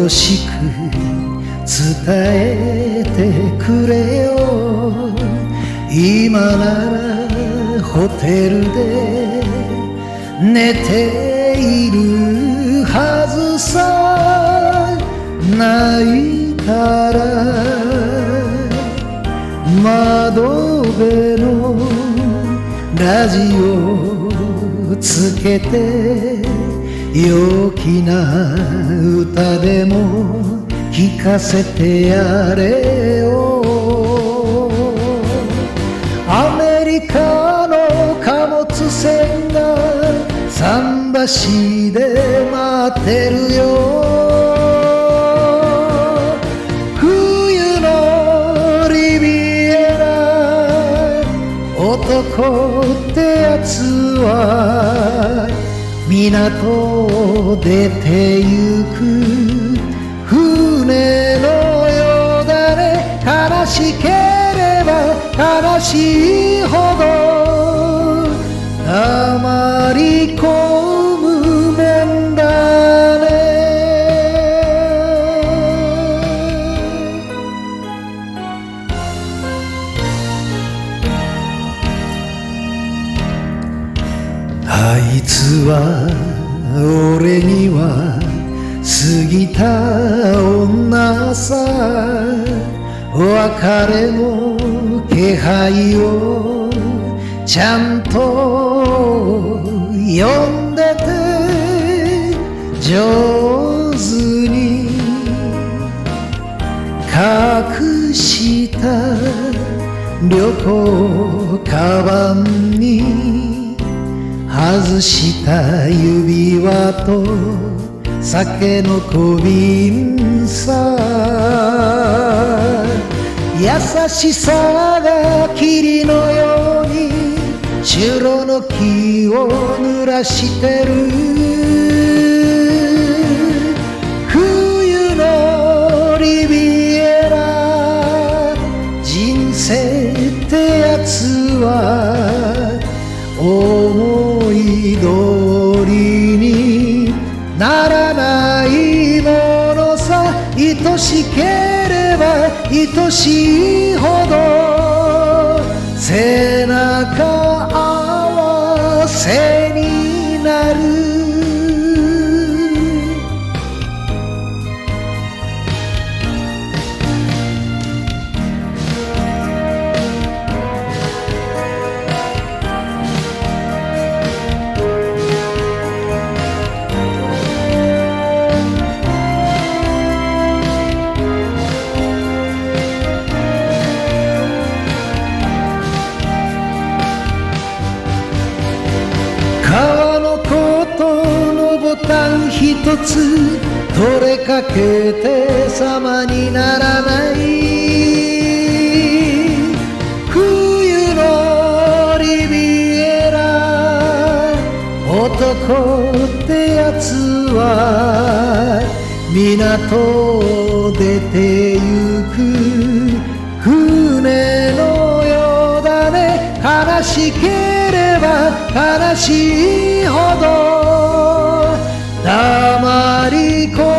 よしく伝えてくれよ。今ならホテルで寝ているはずさ。泣いたら窓辺のラジオつけて陽気な歌でも聞かせてやれよ。アメリカの貨物船が桟橋で待ってるよ。冬のリビエラ、男ってやつは港出てゆく船のよだれ。悲しければ悲しいほど黙り込むもんだね。あいつは俺には過ぎた女さ。別れの気配をちゃんと読んでて上手に隠した旅行カバンに外した指輪と酒の小瓶さ。優しさが霧のように白の木を濡らしてる。冬のリビエラ、人生ってやつは思い通りにならないものさ。愛しければ愛しいほど背中合わせになる。革のコートのボタン一つ取れかけて様にならない。冬のリビエラ、男ってやつは港出てゆく船のよだね。悲しければ悲しいほど黙り込む